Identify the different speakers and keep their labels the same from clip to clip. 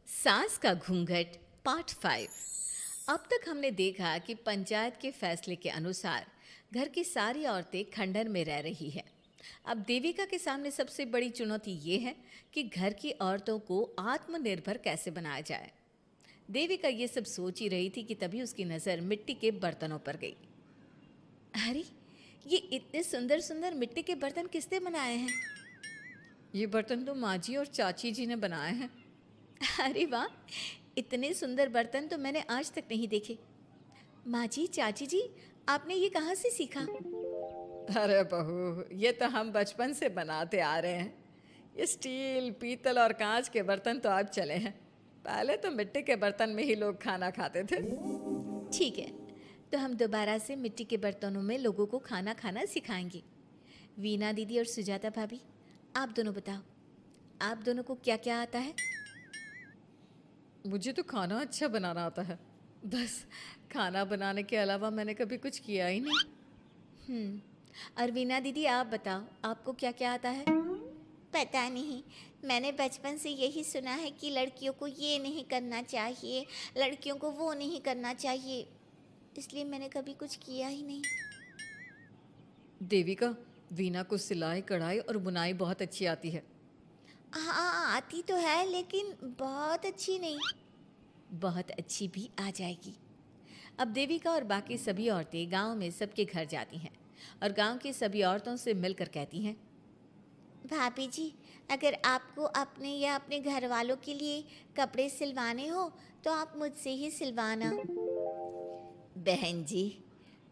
Speaker 1: सास का घूंघट पार्ट 5। अब तक हमने देखा कि पंचायत के फैसले के अनुसार घर की सारी औरतें खंडहर में रह रही हैं। अब देविका के सामने सबसे बड़ी चुनौती ये है कि घर की औरतों को आत्मनिर्भर कैसे बनाया जाए। देविका ये सब सोच ही रही थी कि तभी उसकी नज़र मिट्टी के बर्तनों पर गई। अरे, ये इतने सुंदर सुंदर मिट्टी के बर्तन किसने बनाए हैं? ये बर्तन तो माँ जी और चाची जी ने बनाए हैं। अरे वाह, इतने सुंदर बर्तन तो मैंने आज तक नहीं देखे। माँ जी, चाची जी, आपने ये कहाँ से सीखा? अरे बहू, ये तो हम बचपन से बनाते आ रहे हैं। ये स्टील, पीतल और कांच के बर्तन तो अब चले हैं। पहले तो मिट्टी के बर्तन में ही लोग खाना खाते थे। ठीक है, तो हम दोबारा से मिट्टी के बर्तनों में लोगों को खाना खाना सिखाएंगे। वीना दीदी और सुजाता भाभी, आप दोनों बताओ, आप दोनों को क्या क्या आता है? मुझे तो खाना अच्छा बनाना आता है। बस खाना बनाने के अलावा मैंने कभी कुछ किया ही नहीं। और वीना दीदी, आप बताओ, आपको क्या क्या आता है?
Speaker 2: पता नहीं, मैंने बचपन से यही सुना है कि लड़कियों को ये नहीं करना चाहिए, लड़कियों को वो नहीं करना चाहिए, इसलिए मैंने कभी कुछ किया ही नहीं।
Speaker 1: देविका, वीना को सिलाई, कढ़ाई और बुनाई बहुत अच्छी आती है।
Speaker 2: हाँ, आती तो है लेकिन बहुत अच्छी नहीं।
Speaker 1: बहुत अच्छी भी आ जाएगी। अब देविका और बाकी सभी औरतें गांव में सबके घर जाती हैं और गांव की सभी औरतों से मिलकर कहती हैं,
Speaker 2: भाभी जी, अगर आपको अपने या अपने घर वालों के लिए कपड़े सिलवाने हो तो आप मुझसे ही सिलवाना। बहन जी,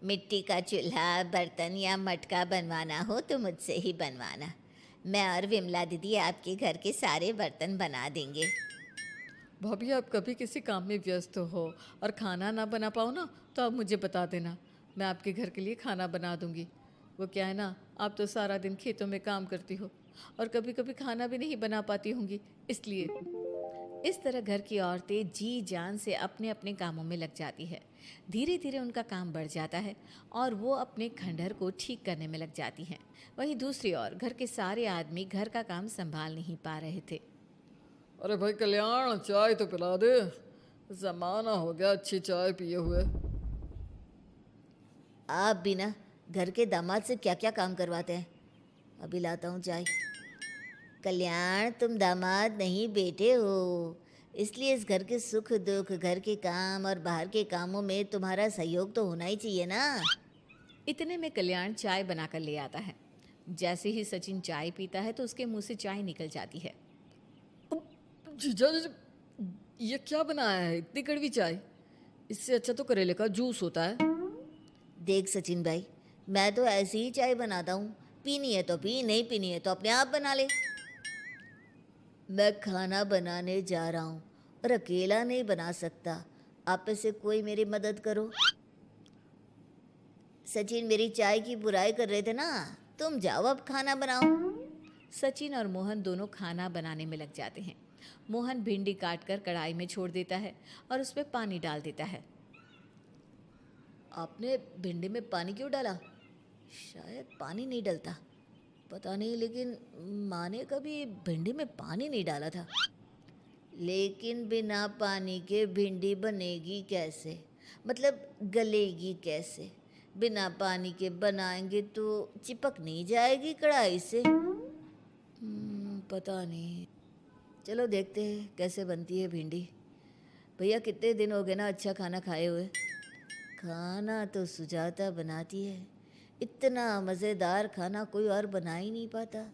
Speaker 2: मिट्टी का चूल्हा, बर्तन या मटका बनवाना हो तो मुझसे ही बनवाना। मैं और विमला दीदी आपके घर के सारे बर्तन बना देंगे।
Speaker 1: भाभी, आप कभी किसी काम में व्यस्त हो और खाना ना बना पाओ ना, तो आप मुझे बता देना, मैं आपके घर के लिए खाना बना दूंगी। वो क्या है ना, आप तो सारा दिन खेतों में काम करती हो और कभी कभी खाना भी नहीं बना पाती होंगी, इसलिए। इस तरह घर की औरतें जी जान से अपने अपने कामों में लग जाती है। धीरे धीरे उनका काम बढ़ जाता है और वो अपने खंडहर को ठीक करने में लग जाती हैं। वहीं दूसरी ओर घर के सारे आदमी घर का काम संभाल नहीं पा रहे थे। अरे भाई कल्याण, चाय तो पिला दे। जमाना हो गया अच्छी चाय पिए हुए।
Speaker 2: आप भी ना घर के दामाद से क्या क्या काम करवाते हैं। अभी लाता हूँ चाय। कल्याण, तुम दामाद नहीं बेटे हो, इसलिए इस घर के सुख दुख, घर के काम और बाहर के कामों में तुम्हारा सहयोग तो होना ही चाहिए ना।
Speaker 1: इतने में कल्याण चाय बनाकर ले आता है। जैसे ही सचिन चाय पीता है तो उसके मुंह से चाय निकल जाती है। जीजा जी, ये क्या बनाया है, इतनी कड़वी चाय? इससे अच्छा तो करेले का जूस होता है।
Speaker 2: देख सचिन भाई, मैं तो ऐसी ही चाय बनाता हूँ, पीनी है तो पी, नहीं पीनी है तो अपने आप बना ले। मैं खाना बनाने जा रहा हूँ और अकेला नहीं बना सकता, आप में से कोई मेरी मदद करो। सचिन मेरी चाय की बुराई कर रहे थे ना, तुम जाओ अब खाना बनाओ।
Speaker 1: सचिन और मोहन दोनों खाना बनाने में लग जाते हैं। मोहन भिंडी काटकर कढ़ाई में छोड़ देता है और उसमें पानी डाल देता है। आपने भिंडी में पानी क्यों डाला? शायद पानी नहीं डलता, पता नहीं, लेकिन माँ ने कभी भिंडी में पानी नहीं डाला था। लेकिन बिना पानी के भिंडी बनेगी कैसे, मतलब गलेगी कैसे? बिना पानी के बनाएंगे तो चिपक नहीं जाएगी कढ़ाई से? पता नहीं, चलो देखते हैं कैसे बनती है भिंडी। भैया, कितने दिन हो गए ना अच्छा खाना खाए हुए। खाना तो सुजाता बनाती है, इतना मज़ेदार खाना कोई और बना ही नहीं पाता।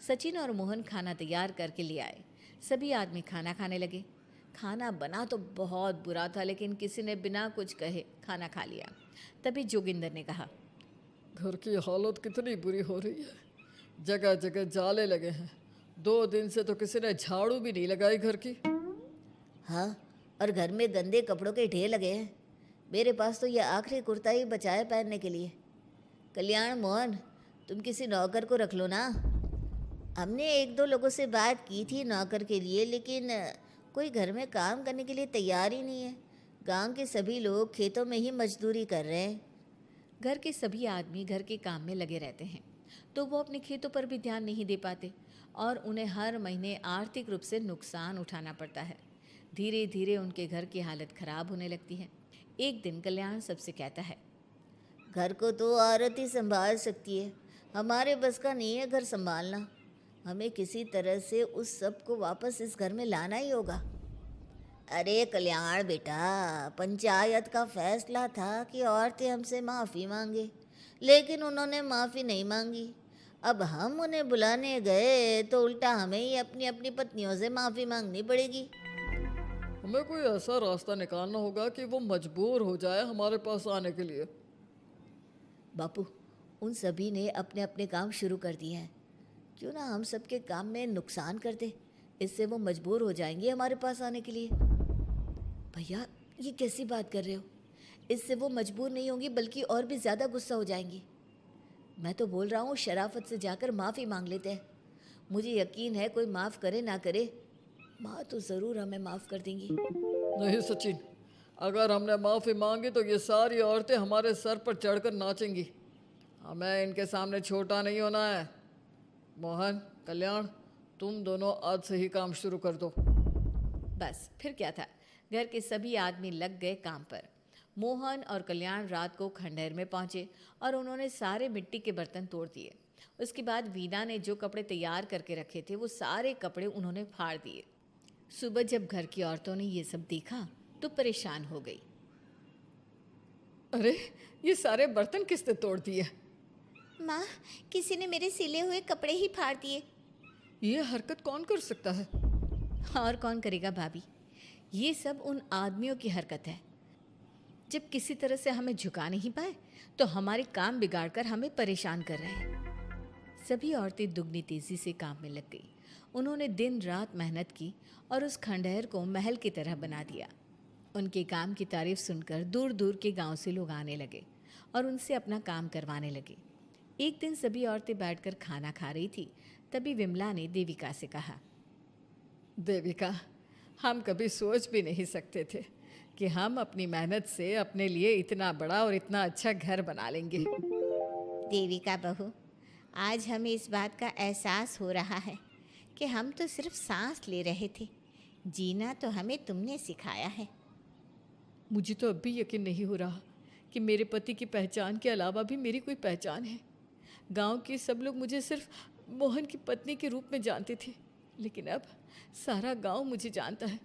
Speaker 1: सचिन और मोहन खाना तैयार करके ले आए। सभी आदमी खाना खाने लगे। खाना बना तो बहुत बुरा था, लेकिन किसी ने बिना कुछ कहे खाना खा लिया। तभी जोगिंदर ने कहा, घर की हालत कितनी बुरी हो रही है, जगह जगह जाले लगे हैं। 2 दिन से तो किसी ने झाड़ू भी नहीं लगाई घर की।
Speaker 2: हाँ, और घर में गंदे कपड़ों के ढेर लगे हैं। मेरे पास तो यह आखिरी कुर्ता ही बचा है पहनने के लिए। कल्याण, मोहन, तुम किसी नौकर को रख लो ना। हमने एक दो लोगों से बात की थी नौकर के लिए, लेकिन कोई घर में काम करने के लिए तैयार ही नहीं है। गांव के सभी लोग खेतों में ही मजदूरी कर रहे हैं। घर के सभी आदमी घर के काम में लगे रहते हैं, तो वो अपने खेतों पर भी ध्यान नहीं दे पाते और उन्हें हर महीने आर्थिक रूप से नुकसान उठाना पड़ता है।
Speaker 1: धीरे धीरे उनके घर की हालत खराब होने लगती है। एक दिन कल्याण सबसे कहता है,
Speaker 2: घर को तो औरत ही संभाल सकती है, हमारे बस का नहीं है घर संभालना। हमें किसी तरह से उस सब को वापस इस घर में लाना ही होगा। अरे कल्याण बेटा, पंचायत का फैसला था कि औरतें हमसे माफ़ी मांगे, लेकिन उन्होंने माफ़ी नहीं मांगी। अब हम उन्हें बुलाने गए तो उल्टा हमें ही अपनी अपनी पत्नियों से माफ़ी मांगनी पड़ेगी।
Speaker 3: हमें कोई ऐसा रास्ता निकालना होगा कि वो मजबूर हो जाए हमारे पास आने के लिए।
Speaker 2: बापू, उन सभी ने अपने अपने काम शुरू कर दिए हैं, क्यों ना हम सबके काम में नुकसान कर दे, इससे वो मजबूर हो जाएंगे हमारे पास आने के लिए। भैया, ये कैसी बात कर रहे हो? इससे वो मजबूर नहीं होंगी बल्कि और भी ज़्यादा गुस्सा हो जाएंगी। मैं तो बोल रहा हूँ शराफत से जाकर माफ़ी मांग लेते हैं। मुझे यकीन है कोई माफ़ करे ना करे, माँ तो ज़रूर हमें माफ़ कर देंगी।
Speaker 3: नहीं सचिन, अगर हमने माफ़ी मांगी तो ये सारी औरतें हमारे सर पर चढ़कर नाचेंगी। हमें इनके सामने छोटा नहीं होना है। मोहन, कल्याण, तुम दोनों आज से ही काम शुरू कर दो।
Speaker 1: बस फिर क्या था, घर के सभी आदमी लग गए काम पर। मोहन और कल्याण रात को खंडहर में पहुंचे और उन्होंने सारे मिट्टी के बर्तन तोड़ दिए। उसके बाद वीना ने जो कपड़े तैयार करके रखे थे वो सारे कपड़े उन्होंने फाड़ दिए। सुबह जब घर की औरतों ने ये सब देखा तो परेशान हो गई।
Speaker 3: अरे, ये सारे बर्तन किसने तोड़ दिए?
Speaker 2: माँ, किसी ने मेरे सिले हुए कपड़े ही फाड़ दिए।
Speaker 3: ये हरकत कौन कर सकता है?
Speaker 1: और कौन करेगा भाभी, ये सब उन आदमियों की हरकत है। जब किसी तरह से हमें झुका नहीं पाए तो हमारे काम बिगाड़कर हमें परेशान कर रहे हैं। सभी औरतें दुगनी तेजी से काम में लग गई। उन्होंने दिन रात मेहनत की और उस खंडहर को महल की तरह बना दिया। उनके काम की तारीफ सुनकर दूर दूर के गांव से लोग आने लगे और उनसे अपना काम करवाने लगे। एक दिन सभी औरतें बैठकर खाना खा रही थी, तभी विमला ने देविका से कहा,
Speaker 3: देविका, हम कभी सोच भी नहीं सकते थे कि हम अपनी मेहनत से अपने लिए इतना बड़ा और इतना अच्छा घर बना लेंगे।
Speaker 2: देविका बहू, आज हमें इस बात का एहसास हो रहा है कि हम तो सिर्फ सांस ले रहे थे, जीना तो हमें तुमने सिखाया है।
Speaker 3: मुझे तो अब भी यकीन नहीं हो रहा कि मेरे पति की पहचान के अलावा भी मेरी कोई पहचान है। गांव के सब लोग मुझे सिर्फ मोहन की पत्नी के रूप में जानते थे, लेकिन अब सारा गांव मुझे जानता है।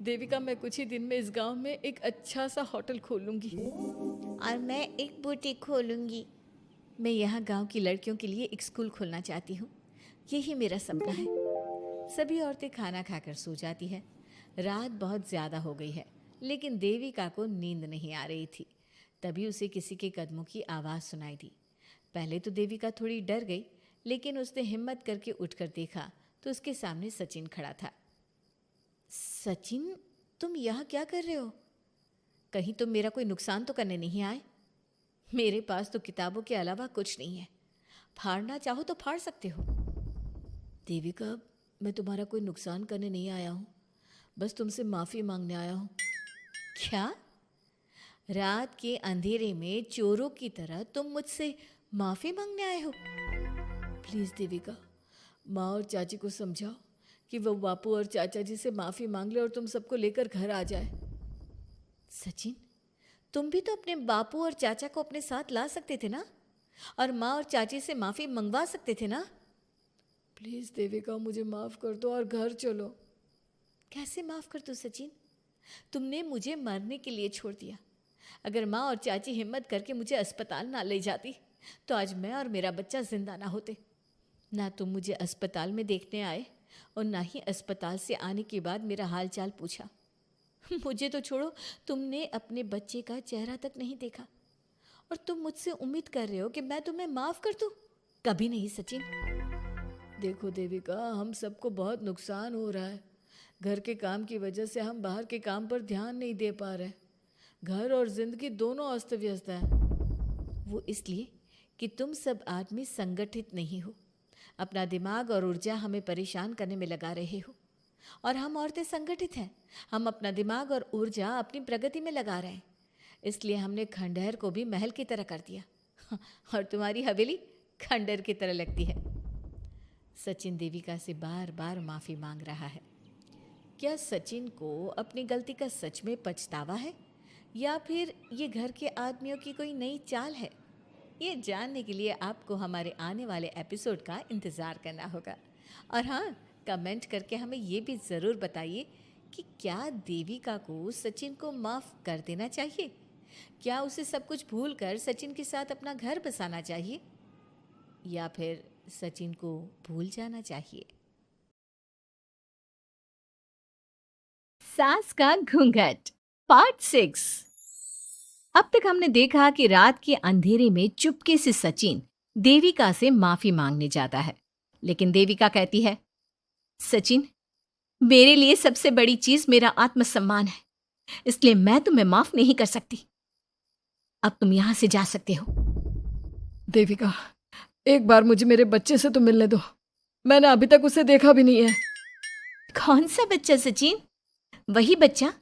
Speaker 3: देविका, मैं कुछ ही दिन में इस गांव में एक अच्छा सा होटल खोल लूँगी।
Speaker 2: और मैं एक बुटीक खोलूँगी।
Speaker 1: मैं यहाँ गांव की लड़कियों के लिए एक स्कूल खोलना चाहती हूँ, यही मेरा सपना है। सभी औरतें खाना खाकर सो जाती है। रात बहुत ज़्यादा हो गई है, लेकिन देविका को नींद नहीं आ रही थी। तभी उसे किसी के कदमों की आवाज़ सुनाई दी। पहले तो देविका थोड़ी डर गई, लेकिन उसने हिम्मत करके उठकर देखा तो उसके सामने सचिन खड़ा था। सचिन, तुम यहाँ क्या कर रहे हो? कहीं तुम मेरा कोई नुकसान तो करने नहीं आए? मेरे पास तो किताबों के अलावा कुछ नहीं है, फाड़ना चाहो तो फाड़ सकते हो। देविका, मैं तुम्हारा कोई नुकसान करने नहीं आया हूँ, बस तुमसे माफ़ी मांगने आया हूँ। क्या? रात के अंधेरे में चोरों की तरह तुम मुझसे माफ़ी मांगने आए हो? प्लीज़ देविका, माँ और चाची को समझाओ कि वो बापू और चाचा जी से माफ़ी मांग ले और तुम सबको लेकर घर आ जाए। सचिन, तुम भी तो अपने बापू और चाचा को अपने साथ ला सकते थे ना, और माँ और चाची से माफ़ी मंगवा सकते थे ना।
Speaker 3: प्लीज़ देविका, मुझे माफ़ कर दो और घर चलो।
Speaker 1: कैसे माफ़ कर दूँ सचिन? तुमने मुझे मरने के लिए छोड़ दिया। अगर माँ और चाची हिम्मत करके मुझे अस्पताल ना ले जाती तो आज मैं और मेरा बच्चा जिंदा ना होते। ना तुम मुझे अस्पताल में देखने आए और ना ही अस्पताल से आने के बाद मेरा हाल चाल पूछा। मुझे तो छोड़ो, तुमने अपने बच्चे का चेहरा तक नहीं देखा और तुम मुझसे उम्मीद कर रहे हो कि मैं तुम्हें माफ़ कर दूँ? कभी नहीं सचिन।
Speaker 3: देखो देविका, हम सबको बहुत नुकसान हो रहा है। घर के काम की वजह से हम बाहर के काम पर ध्यान नहीं दे पा रहे। घर और जिंदगी दोनों अस्त व्यस्त है।
Speaker 1: वो इसलिए कि तुम सब आदमी संगठित नहीं हो, अपना दिमाग और ऊर्जा हमें परेशान करने में लगा रहे हो। और हम औरतें संगठित हैं, हम अपना दिमाग और ऊर्जा अपनी प्रगति में लगा रहे हैं। इसलिए हमने खंडहर को भी महल की तरह कर दिया और तुम्हारी हवेली खंडहर की तरह लगती है। सचिन देविका से बार बार माफ़ी मांग रहा है। क्या सचिन को अपनी गलती का सच में पछतावा है या फिर ये घर के आदमियों की कोई नई चाल है? ये जानने के लिए आपको हमारे आने वाले एपिसोड का इंतज़ार करना होगा। और हाँ, कमेंट करके हमें ये भी ज़रूर बताइए कि क्या देविका को सचिन को माफ़ कर देना चाहिए? क्या उसे सब कुछ भूलकर सचिन के साथ अपना घर बसाना चाहिए या फिर सचिन को भूल जाना चाहिए? सास का घूंघट पार्ट 6। अब तक हमने देखा कि रात के अंधेरे में चुपके से सचिन देविका से माफी मांगने जाता है, लेकिन देविका कहती है, सचिन, मेरे लिए सबसे बड़ी चीज मेरा आत्मसम्मान है, इसलिए मैं तुम्हें माफ नहीं कर सकती। अब तुम यहां से जा सकते हो।
Speaker 3: देविका, एक बार मुझे मेरे बच्चे से तो मिलने दो। मैंने अभी तक उसे देखा भी नहीं है।
Speaker 1: कौन सा बच्चा सचिन? वही बच्चा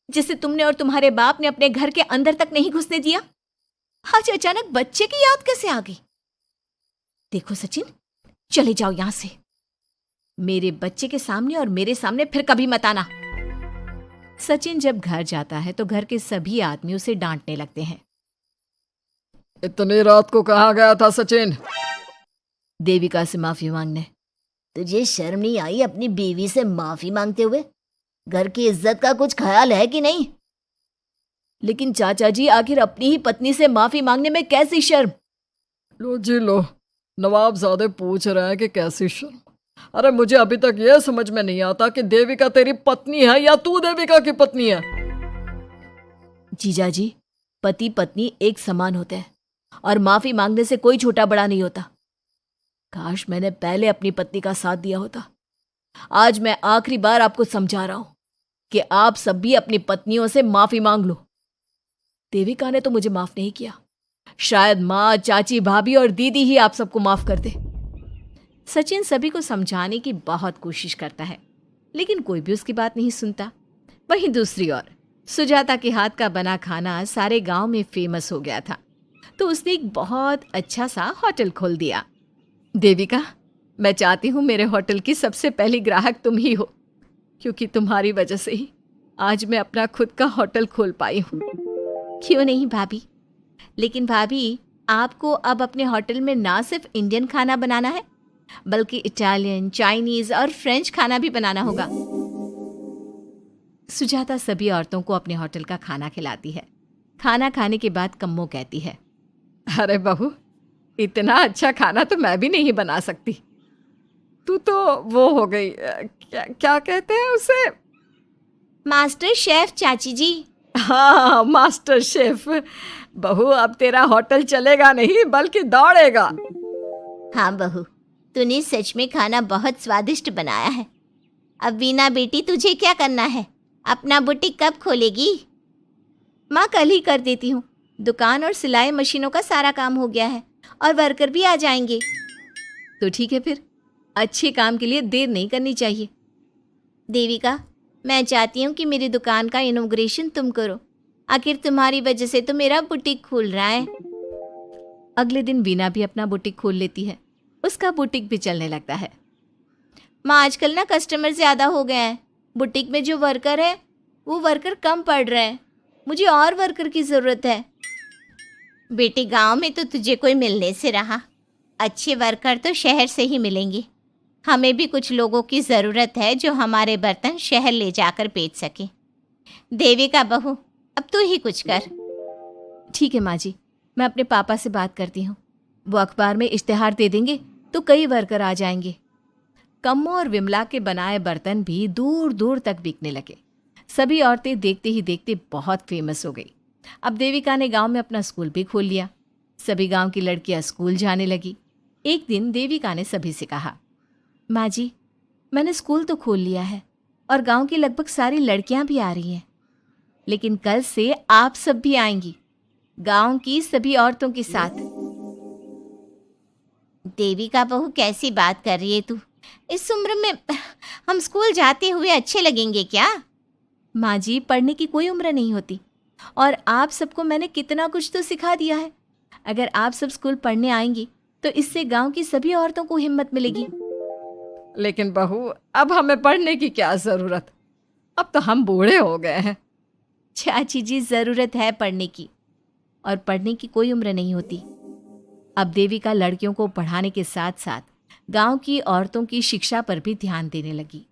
Speaker 1: जिसे तुमने और तुम्हारे बाप ने अपने घर के अंदर तक नहीं घुसने दिया। आज अचानक बच्चे की याद कैसे आ गई? देखो सचिन, चले जाओ यहां से। मेरे बच्चे के सामने और मेरे सामने फिर कभी मत आना। सचिन जब घर जाता है तो घर के सभी आदमी उसे डांटने लगते हैं।
Speaker 3: इतनी रात को कहाँ गया था सचिन?
Speaker 1: देविका से माफी मांगने।
Speaker 2: तुझे शर्म नहीं आई अपनी बीवी से माफी मांगते हुए? घर की इज्जत का कुछ ख्याल है कि नहीं?
Speaker 1: लेकिन चाचा जी, आखिर अपनी ही पत्नी से माफी मांगने में कैसी शर्म?
Speaker 3: लो जी लो, नवाबजादे पूछ रहे हैं कि कैसी शर्म। अरे मुझे अभी तक यह समझ में नहीं आता कि देविका तेरी पत्नी है या तू देविका की पत्नी है।
Speaker 1: जीजा जी, पति पत्नी एक समान होते हैं और माफी मांगने से कोई छोटा बड़ा नहीं होता। काश मैंने पहले अपनी पत्नी का साथ दिया होता। आज मैं आखिरी बार आपको समझा रहा हूं कि आप सब भी अपनी पत्नियों से माफी मांग लो। देविका ने तो मुझे माफ नहीं किया, शायद माँ, चाची, भाभी और दीदी ही आप सबको माफ कर दे। सचिन सभी को समझाने की बहुत कोशिश करता है, लेकिन कोई भी उसकी बात नहीं सुनता। वहीं दूसरी ओर सुजाता के हाथ का बना खाना सारे गांव में फेमस हो गया था, तो उसने एक बहुत अच्छा सा होटल खोल दिया। देविका, मैं चाहती हूँ मेरे होटल की सबसे पहली ग्राहक तुम ही हो, क्योंकि तुम्हारी वजह से ही आज मैं अपना खुद का होटल खोल पाई हूँ। क्यों नहीं भाभी? लेकिन भाभी, आपको अब अपने होटल में ना सिर्फ इंडियन खाना बनाना है, बल्कि इटालियन, चाइनीज और फ्रेंच खाना भी बनाना होगा। सुजाता सभी औरतों को अपने होटल का खाना खिलाती है। खाना खाने के बाद कम्मो कहती है,
Speaker 3: अरे बहू, इतना अच्छा खाना तो मैं भी नहीं बना सकती। तू तो वो हो गई, क्या कहते हैं उसे?
Speaker 1: मास्टर शेफ चाची जी।
Speaker 3: हाँ, मास्टर शेफ। बहू, अब तेरा होटल चलेगा नहीं बल्कि दौड़ेगा।
Speaker 2: हाँ बहू, तूने सच में खाना बहुत स्वादिष्ट बनाया है। अब वीना बेटी, तुझे क्या करना है? अपना बुटीक कब खोलेगी?
Speaker 1: माँ, कल ही कर देती हूँ। दुकान और सिलाई मशीनों का सारा काम हो गया है और वर्कर भी आ जाएंगे। तो ठीक है, फिर अच्छे काम के लिए देर नहीं करनी चाहिए।
Speaker 2: देविका, मैं चाहती हूँ कि मेरी दुकान का इनॉग्रेशन तुम करो। आखिर तुम्हारी वजह से तो मेरा बुटीक खुल रहा है।
Speaker 1: अगले दिन वीना भी अपना बुटीक खोल लेती है। उसका बुटीक भी चलने लगता है।
Speaker 2: माँ, आजकल ना कस्टमर ज़्यादा हो गए हैं। बुटीक में जो वर्कर है वो वर्कर कम पड़ रहे हैं। मुझे और वर्कर की ज़रूरत है। बेटी, गांव में तो तुझे कोई मिलने से रहा। अच्छे वर्कर तो शहर से ही मिलेंगे। हमें भी कुछ लोगों की ज़रूरत है जो हमारे बर्तन शहर ले जाकर बेच सके। देविका बहू, अब तू ही कुछ कर।
Speaker 1: ठीक है माँ जी, मैं अपने पापा से बात करती हूँ। वो अखबार में इश्तिहार दे देंगे तो कई वर्कर आ जाएंगे। कम्मो और विमला के बनाए बर्तन भी दूर दूर तक बिकने लगे। सभी औरतें देखते ही देखते बहुत फेमस हो गई। अब देविका ने गांव में अपना स्कूल भी खोल लिया। सभी गांव की लड़कियां स्कूल जाने लगी। एक दिन देविका ने सभी से कहा, माँ जी, मैंने स्कूल तो खोल लिया है और गांव की लगभग सारी लड़कियां भी आ रही हैं, लेकिन कल से आप सब भी आएंगी, गांव की सभी औरतों के साथ।
Speaker 2: देविका बहू, कैसी बात कर रही है तू? इस उम्र में हम स्कूल जाते हुए अच्छे लगेंगे क्या?
Speaker 1: माँ जी, पढ़ने की कोई उम्र नहीं होती और आप सबको मैंने कितना कुछ तो सिखा दिया है। अगर आप सब स्कूल पढ़ने आएंगी तो इससे गांव की सभी औरतों को हिम्मत मिलेगी।
Speaker 3: लेकिन बहू, अब हमें पढ़ने की क्या जरूरत? अब तो हम बूढ़े हो गए हैं।
Speaker 1: चाची जी, ज़रूरत है पढ़ने की, और पढ़ने की कोई उम्र नहीं होती। अब देविका लड़कियों को पढ़ाने के साथ साथ गांव की औरतों की शिक्षा पर भी ध्यान देने लगी।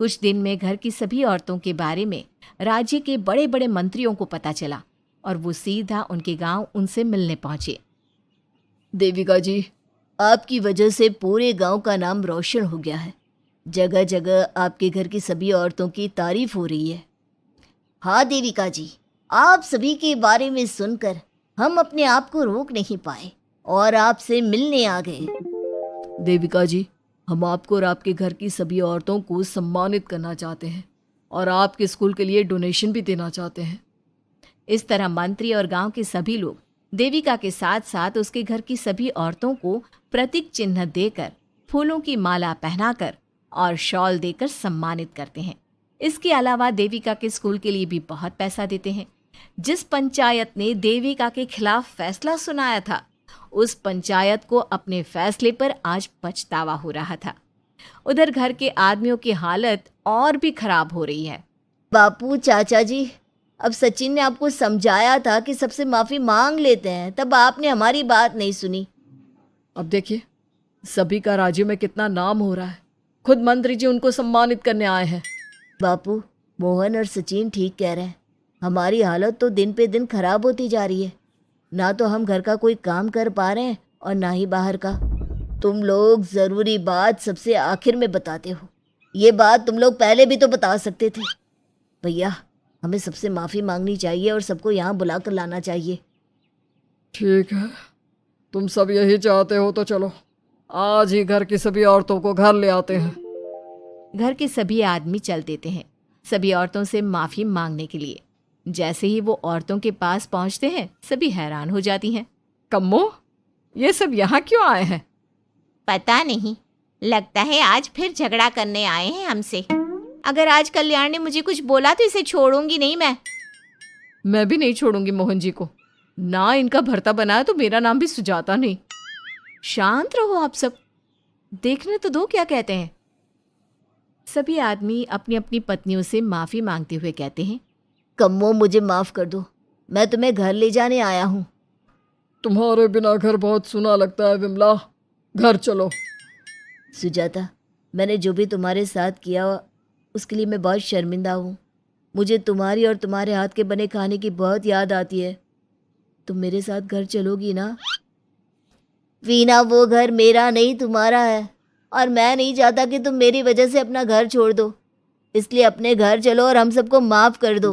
Speaker 1: कुछ दिन में घर की सभी औरतों के बारे में राज्य के बड़े बड़े मंत्रियों को पता चला और वो सीधा उनके गांव उनसे मिलने पहुंचे।
Speaker 2: देविका जी, आपकी वजह से पूरे गांव का नाम रोशन हो गया है। जगह जगह आपके घर की सभी औरतों की तारीफ हो रही है। हाँ देविका जी, आप सभी के बारे में सुनकर हम अपने आप को रोक नहीं पाए और आपसे मिलने आ गए। देविका जी, हम आपको और आपके घर की सभी औरतों को सम्मानित करना चाहते हैं और आपके स्कूल के लिए डोनेशन भी देना चाहते हैं।
Speaker 1: इस तरह मंत्री और गांव के सभी लोग देविका के साथ साथ उसके घर की सभी औरतों को प्रतीक चिन्ह देकर, फूलों की माला पहनाकर और शॉल देकर सम्मानित करते हैं। इसके अलावा देविका के स्कूल के लिए भी बहुत पैसा देते हैं। जिस पंचायत ने देविका के खिलाफ फैसला सुनाया था, उस पंचायत को अपने फैसले पर आज पछतावा हो रहा था। उधर घर के आदमियों की हालत और भी खराब हो रही है।
Speaker 2: बापू, चाचा जी, अब सचिन ने आपको समझाया था कि सबसे माफ़ी मांग लेते हैं, तब आपने हमारी बात नहीं सुनी।
Speaker 3: अब देखिए, सभी का राज्य में कितना नाम हो रहा है। खुद मंत्री जी उनको सम्मानित करने आए हैं।
Speaker 2: बापू, मोहन और सचिन ठीक कह रहे हैं। हमारी हालत तो दिन पे दिन खराब होती जा रही है। ना तो हम घर का कोई काम कर पा रहे हैं और ना ही बाहर का। तुम लोग ज़रूरी बात सबसे आखिर में बताते हो। ये बात तुम लोग पहले भी तो बता सकते थे। भैया, हमें सबसे माफ़ी मांगनी चाहिए और सबको यहाँ बुला कर लाना चाहिए।
Speaker 3: ठीक है, तुम सब यही चाहते हो तो चलो, आज ही घर की सभी औरतों को घर ले आते हैं।
Speaker 1: घर के सभी आदमी चल देते हैं सभी औरतों से माफ़ी मांगने के लिए। जैसे ही वो औरतों के पास पहुंचते हैं, सभी हैरान हो जाती हैं।
Speaker 3: कम्मो, ये सब यहाँ क्यों आए हैं?
Speaker 1: पता नहीं, लगता है आज फिर झगड़ा करने आए हैं हमसे। अगर आज कल्याण ने मुझे कुछ बोला तो इसे छोड़ूंगी नहीं
Speaker 3: मैं भी नहीं छोड़ूंगी मोहन जी को। ना इनका भरता बनाया तो मेरा नाम भी सुजाता नहीं।
Speaker 1: शांत रहो आप सब, देखने तो दो क्या कहते हैं। सभी आदमी अपनी अपनी पत्नियों से माफ़ी मांगते हुए कहते हैं,
Speaker 2: कम्मो, मुझे माफ़ कर दो, मैं तुम्हें घर ले जाने आया हूँ।
Speaker 3: तुम्हारे बिना घर बहुत सुना लगता है विमला, घर चलो।
Speaker 2: सुजाता, मैंने जो भी तुम्हारे साथ किया उसके लिए मैं बहुत शर्मिंदा हूँ। मुझे तुम्हारी और तुम्हारे हाथ के बने खाने की बहुत याद आती है। तुम मेरे साथ घर चलोगी ना? वीना, वो घर मेरा नहीं तुम्हारा है और मैं नहीं चाहता कि तुम मेरी वजह से अपना घर छोड़ दो। इसलिए अपने घर चलो और हम सबको माफ़ कर दो।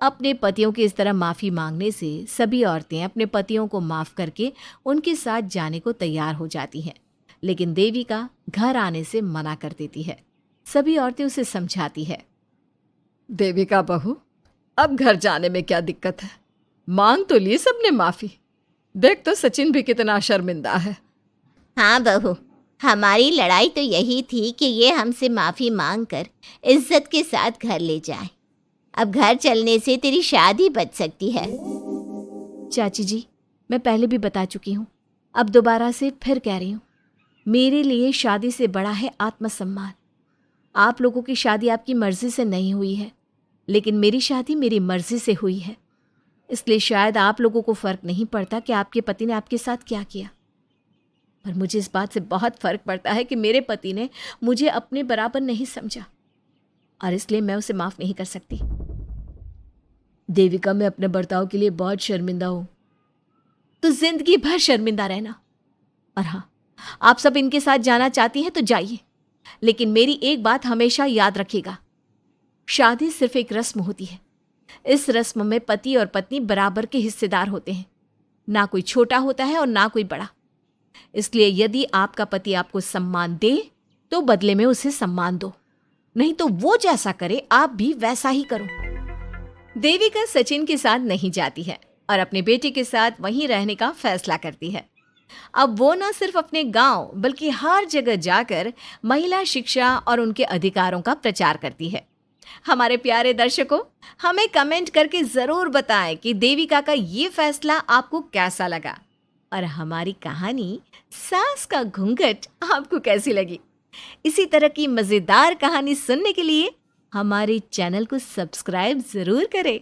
Speaker 1: अपने पतियों की इस तरह माफ़ी मांगने से सभी औरतें अपने पतियों को माफ़ करके उनके साथ जाने को तैयार हो जाती हैं। लेकिन देविका घर आने से मना कर देती है। सभी औरतें उसे समझाती है,
Speaker 3: देविका बहू, अब घर जाने में क्या दिक्कत है? मांग तो ली सबने माफ़ी। देख तो सचिन भी कितना शर्मिंदा है।
Speaker 1: हाँ बहू, हमारी लड़ाई तो यही थी कि ये हमसे माफ़ी मांगकर इज्जत के साथ घर ले जाए। अब घर चलने से तेरी शादी बच सकती है। चाची जी, मैं पहले भी बता चुकी हूँ, अब दोबारा से फिर कह रही हूँ, मेरे लिए शादी से बड़ा है आत्मसम्मान। आप लोगों की शादी आपकी मर्जी से नहीं हुई है, लेकिन मेरी शादी मेरी मर्जी से हुई है। इसलिए शायद आप लोगों को फ़र्क नहीं पड़ता कि आपके पति ने आपके साथ क्या किया, पर मुझे इस बात से बहुत फ़र्क पड़ता है कि मेरे पति ने मुझे अपने बराबर नहीं समझा और इसलिए मैं उसे माफ़ नहीं कर सकती।
Speaker 2: देविका, मैं अपने बर्ताव के लिए बहुत शर्मिंदा हूँ।
Speaker 1: तो जिंदगी भर शर्मिंदा रहना। और हाँ, आप सब इनके साथ जाना चाहती हैं तो जाइए, लेकिन मेरी एक बात हमेशा याद रखिएगा, शादी सिर्फ एक रस्म होती है। इस रस्म में पति और पत्नी बराबर के हिस्सेदार होते हैं, ना कोई छोटा होता है और ना कोई बड़ा। इसलिए यदि आपका पति आपको सम्मान दे तो बदले में उसे सम्मान दो, नहीं तो वो जैसा करे आप भी वैसा ही करो। देविका सचिन के साथ नहीं जाती है और अपने बेटे के साथ वहीं रहने का फैसला करती है। अब वो न सिर्फ अपने गांव बल्कि हर जगह जाकर महिला शिक्षा और उनके अधिकारों का प्रचार करती है। हमारे प्यारे दर्शकों, हमें कमेंट करके ज़रूर बताएं कि देविका का ये फैसला आपको कैसा लगा और हमारी कहानी सास का घूंघट आपको कैसी लगी। इसी तरह की मज़ेदार कहानी सुनने के लिए हमारे चैनल को सब्सक्राइब ज़रूर करें।